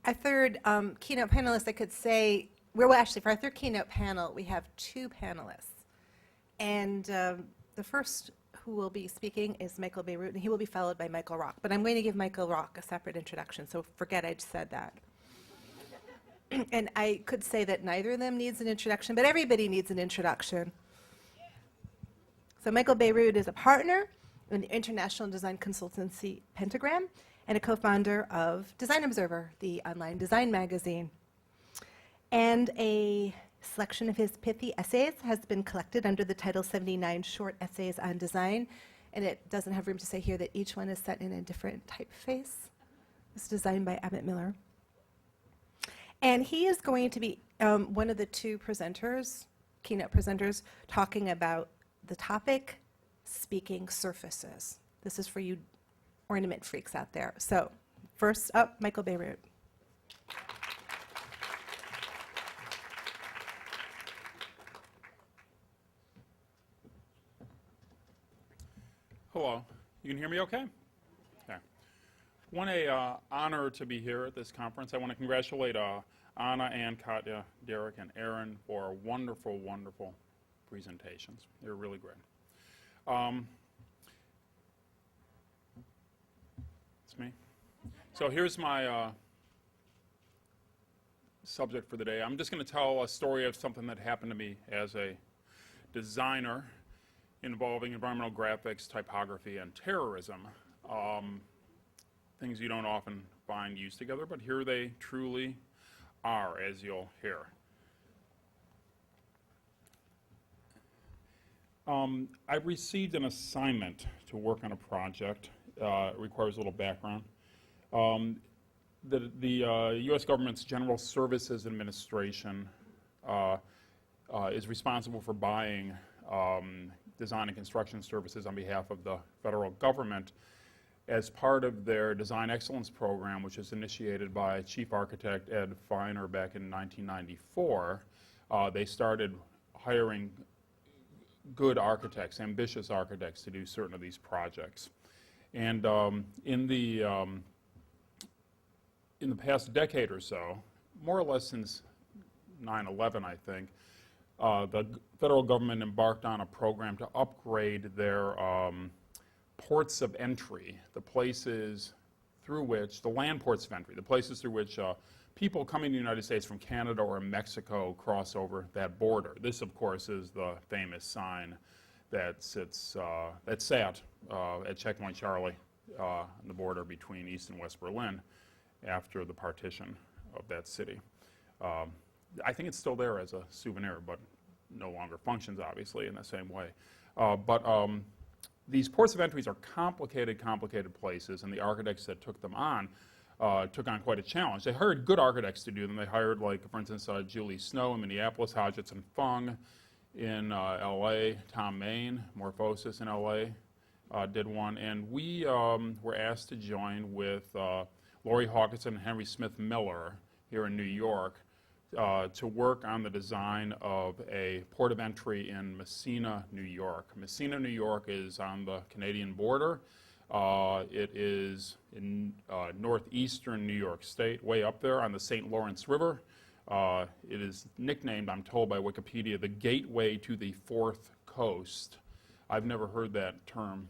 our third keynote panelist, I could say, well, actually, for our third keynote panel, we have two panelists. And the first who will be speaking is Michael Bierut, and he will be followed by Michael Rock. But I'm going to give Michael Rock a separate introduction, so forget I just said that. And I could say that neither of them needs an introduction, but everybody needs an introduction. So Michael Bierut is a partner in the international design consultancy Pentagram and a co-founder of Design Observer, the online design magazine. And a selection of his pithy essays has been collected under the title 79 Short Essays on Design, and it doesn't have room to say here that each one is set in a different typeface. It's designed by Abbott Miller. And he is going to be one of the two presenters, keynote presenters, talking about the topic, speaking surfaces. This is for you ornament freaks out there. So first up, Michael Bierut. Hello. You can hear me okay? Okay. What an honor to be here at this conference. I want to congratulate Anna and Katya, Derek, and Aaron for wonderful, wonderful presentations. They were really great. It's me. So here's my subject for the day. I'm just going to tell a story of something that happened to me as a designer involving environmental graphics, typography, and terrorism. Things you don't often find used together, but here they truly are, as you'll hear. I received an assignment to work on a project. It requires a little background. The U.S. government's General Services Administration is responsible for buying design and construction services on behalf of the federal government as part of their Design Excellence Program, which was initiated by Chief Architect Ed Feiner back in 1994. They started hiring good architects, ambitious architects, to do certain of these projects. And in the past decade or so, more or less since 9/11, I think, the federal government embarked on a program to upgrade their ports of entry, the places through which, the land ports of entry, the places through which people coming to the United States from Canada or Mexico cross over that border. This, of course, is the famous sign that sat at Checkpoint Charlie on the border between East and West Berlin after the partition of that city. I think it's still there as a souvenir, but no longer functions, obviously, in the same way. These ports of entries are complicated places, and the architects that took them on took on quite a challenge. They hired good architects to do them. They hired, like, for instance, Julie Snow in Minneapolis, Hodgetson Fung in L.A., Tom Main, Morphosis in L.A. Did one, and we were asked to join with Lori Hawkinson and Henry Smith Miller here in New York to work on the design of a port of entry in Messina, New York. Messina, New York is on the Canadian border. It is in northeastern New York State, way up there on the St. Lawrence River. It is nicknamed, I'm told by Wikipedia, the gateway to the fourth coast. I've never heard that term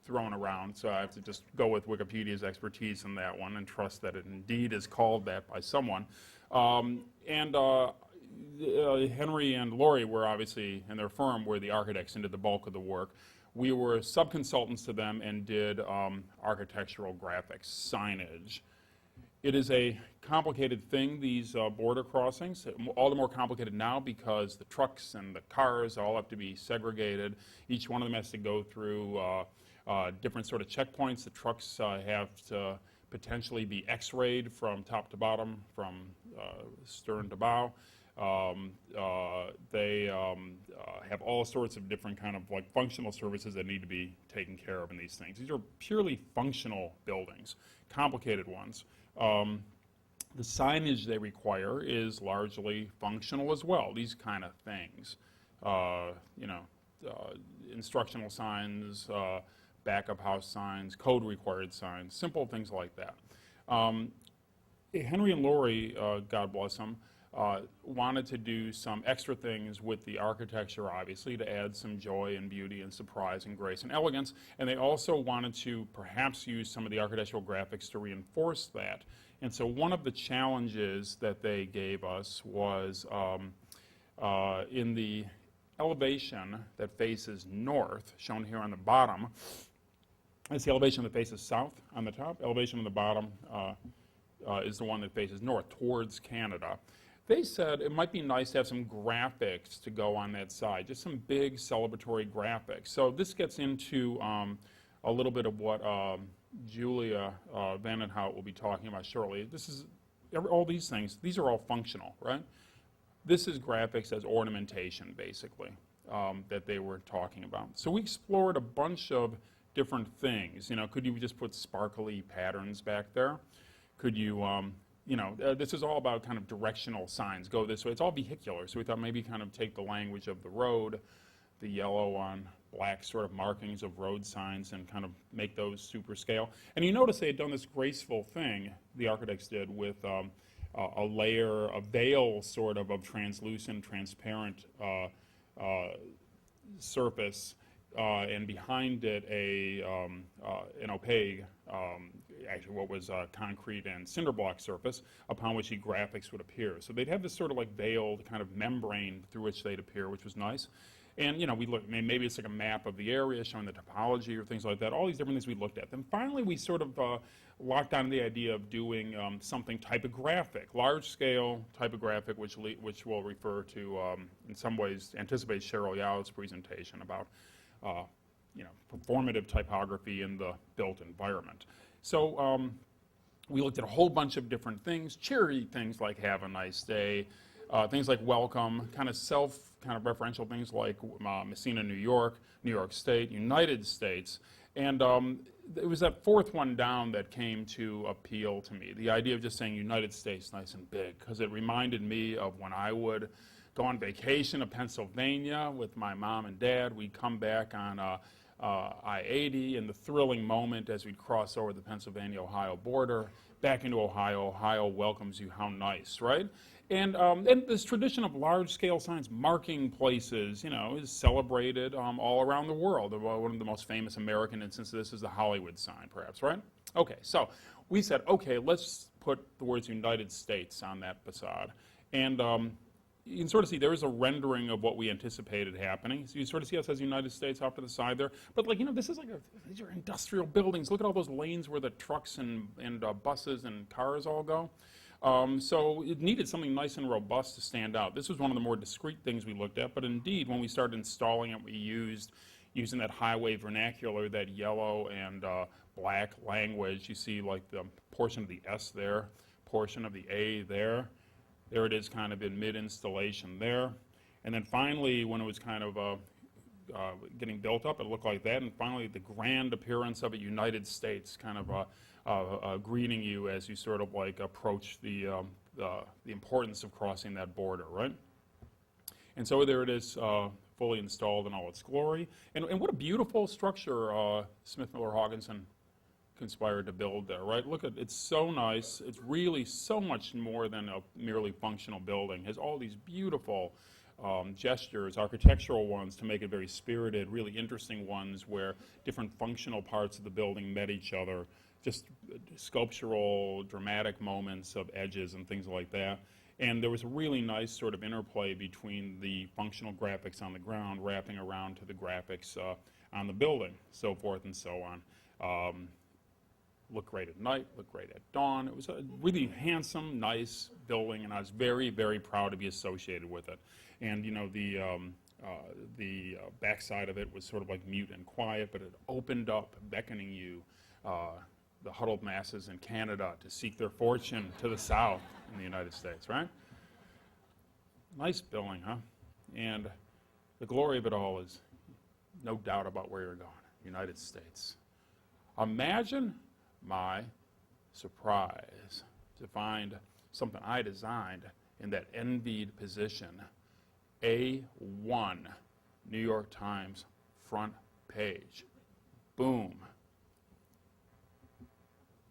thrown around, so I have to just go with Wikipedia's expertise in that one and trust that it indeed is called that by someone. Henry and Lori were obviously, and their firm, were the architects and did the bulk of the work. We were sub-consultants to them and did architectural graphics, signage. It is a complicated thing, these border crossings, all the more complicated now because the trucks and the cars all have to be segregated. Each one of them has to go through different sort of checkpoints. The trucks have to potentially be x-rayed from top to bottom, from stern to bow. They have all sorts of different kind of like functional services that need to be taken care of in these things. These are purely functional buildings, complicated ones. The signage they require is largely functional as well, these kind of things. Instructional signs, backup house signs, code required signs, simple things like that. Henry and Laurie, God bless them, wanted to do some extra things with the architecture, obviously, to add some joy and beauty and surprise and grace and elegance. And they also wanted to perhaps use some of the architectural graphics to reinforce that. And so one of the challenges that they gave us was in the elevation that faces north, shown here on the bottom. That's the elevation that faces south on the top. Elevation on the bottom is the one that faces north, towards Canada. They said it might be nice to have some graphics to go on that side, just some big celebratory graphics. So this gets into a little bit of what Julia Vandenhout will be talking about shortly. This is, all these things, these are all functional, right? This is graphics as ornamentation, basically, that they were talking about. So we explored a bunch of different things. You know, could you just put sparkly patterns back there? Could you, this is all about kind of directional signs. Go this way. It's all vehicular, so we thought maybe kind of take the language of the road, the yellow on black sort of markings of road signs, and kind of make those super scale. And you notice they had done this graceful thing, the architects did, with a layer, a veil sort of translucent, transparent surface, and behind it an opaque, actually what was concrete and cinder block surface upon which the graphics would appear. So they'd have this sort of like veiled kind of membrane through which they'd appear, which was nice. And we looked, maybe it's like a map of the area showing the topology or things like that, all these different things we looked at. Then finally we sort of locked on the idea of doing something typographic, large-scale typographic, which we'll refer to, in some ways, anticipate Cheryl Yao's presentation about performative typography in the built environment. So we looked at a whole bunch of different things, cheery things like have a nice day, things like welcome, kind of referential things like Messina, New York State, United States. And it was that fourth one down that came to appeal to me, the idea of just saying United States nice and big, because it reminded me of when I would go on vacation to Pennsylvania with my mom and dad. We'd come back on I-80, and the thrilling moment as we'd cross over the Pennsylvania-Ohio border, back into Ohio. Ohio welcomes you, how nice, right? And this tradition of large-scale signs marking places, is celebrated all around the world. One of the most famous American instances of this is the Hollywood sign, perhaps, right? Okay, so we said, okay, let's put the words United States on that facade. And you can sort of see there is a rendering of what we anticipated happening. So you sort of see how it says United States off to the side there. But this is these are industrial buildings. Look at all those lanes where the trucks and buses and cars all go. So it needed something nice and robust to stand out. This was one of the more discreet things we looked at, but indeed, when we started installing it, we using that highway vernacular, that yellow and black language. You see like the portion of the S there, portion of the A there. There it is kind of in mid-installation there. And then finally, when it was kind of getting built up, it looked like that. And finally, the grand appearance of it, United States, kind of greeting you as you sort of like approach the importance of crossing that border, right? And so there it is, fully installed in all its glory. And what a beautiful structure Smith Miller Hawkinson conspired to build there, right? Look at it's so nice. It's really so much more than a merely functional building. It has all these beautiful gestures, architectural ones to make it very spirited, really interesting ones where different functional parts of the building met each other, just sculptural, dramatic moments of edges and things like that. And there was a really nice sort of interplay between the functional graphics on the ground wrapping around to the graphics on the building, so forth and so on. Looked great at night, looked great at dawn. It was a really handsome, nice building, and I was very, very proud to be associated with it. And the backside of it was sort of like mute and quiet, but it opened up, beckoning you, the huddled masses in Canada, to seek their fortune to the south in the United States, right? Nice building, huh? And the glory of it all is no doubt about where you're going, United States. Imagine my surprise to find something I designed in that envied position, A1, New York Times front page. Boom.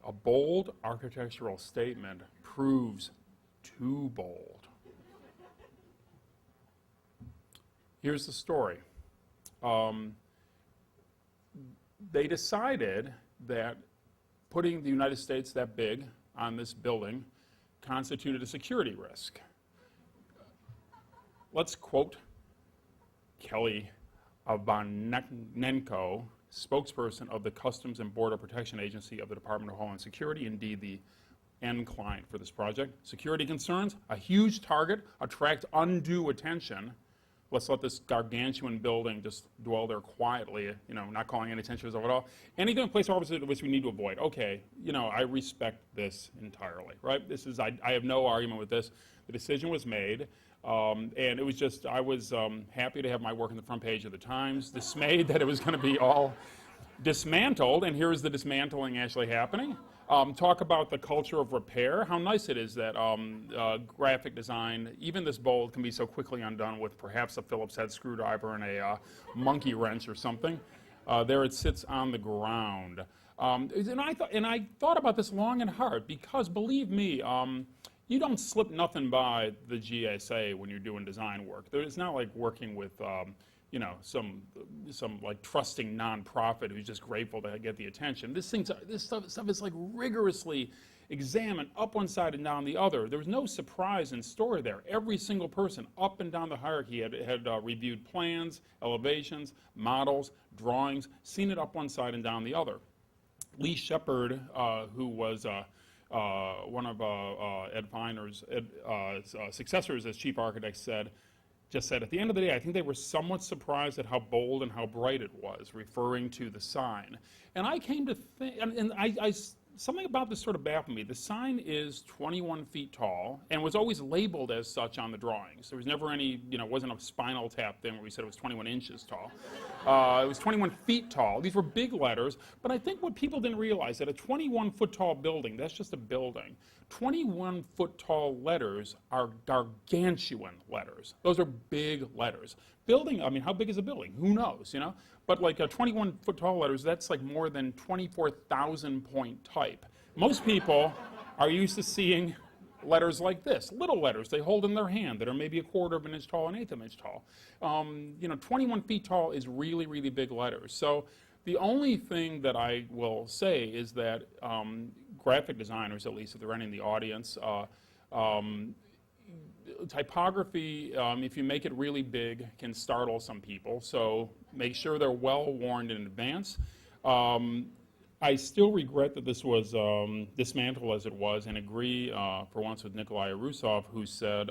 A bold architectural statement proves too bold. Here's the story. They decided that putting the United States that big on this building constituted a security risk. Let's quote Kelly Ivanenko, spokesperson of the Customs and Border Protection Agency of the Department of Homeland Security, indeed the end client for this project. Security concerns, a huge target, attract undue attention. Let's let this gargantuan building just dwell there quietly, not calling any attention to it at all. Anything in place offices which we need to avoid. Okay, I respect this entirely, right? I have no argument with this. The decision was made, and it was just, I was happy to have my work on the front page of the Times, dismayed that it was going to be all dismantled, and here's the dismantling actually happening. Talk about the culture of repair. How nice it is that graphic design, even this bold, can be so quickly undone with perhaps a Phillips head screwdriver and a monkey wrench or something. There it sits on the ground. And I thought about this long and hard because, believe me, you don't slip nothing by the GSA when you're doing design work. It's not like working with some like trusting nonprofit who's just grateful to get the attention. This stuff is like rigorously examined up one side and down the other. There was no surprise in store there. Every single person up and down the hierarchy had reviewed plans, elevations, models, drawings, seen it up one side and down the other. Lee Shepard, who was one of Ed Finer's successors as chief architect, just said, at the end of the day, I think they were somewhat surprised at how bold and how bright it was, referring to the sign. And I came to think, and something about this sort of baffled me. The sign is 21 feet tall and was always labeled as such on the drawings. There was never any, wasn't a Spinal Tap thing where we said it was 21 inches tall. It was 21 feet tall. These were big letters, but I think what people didn't realize, that a 21-foot tall building, that's just a building. 21-foot tall letters are gargantuan letters. Those are big letters. Building, how big is a building? Who knows, But like a 21-foot tall letters, that's like more than 24,000 point type. Most people are used to seeing letters like this, little letters they hold in their hand that are maybe a quarter of an inch tall, an eighth of an inch tall. 21 feet tall is really, really big letters. So the only thing that I will say is that graphic designers, at least if they're in the audience, typography, if you make it really big, can startle some people. So make sure they're well warned in advance. I still regret that this was dismantled as it was, and agree for once with Nikolai Rusov, who said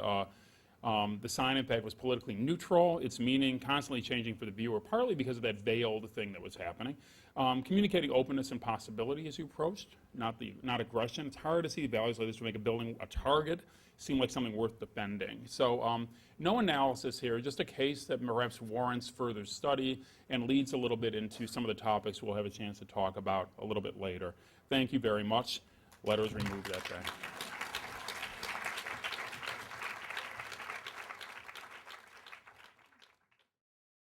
the sign, in fact, was politically neutral, its meaning constantly changing for the viewer, partly because of that veiled thing that was happening. Communicating openness and possibility as you approached, not aggression. It's hard to see values like this to make a building a target seem like something worth defending. So no analysis here, just a case that perhaps warrants further study and leads a little bit into some of the topics we'll have a chance to talk about a little bit later. Thank you very much. Letters removed that day.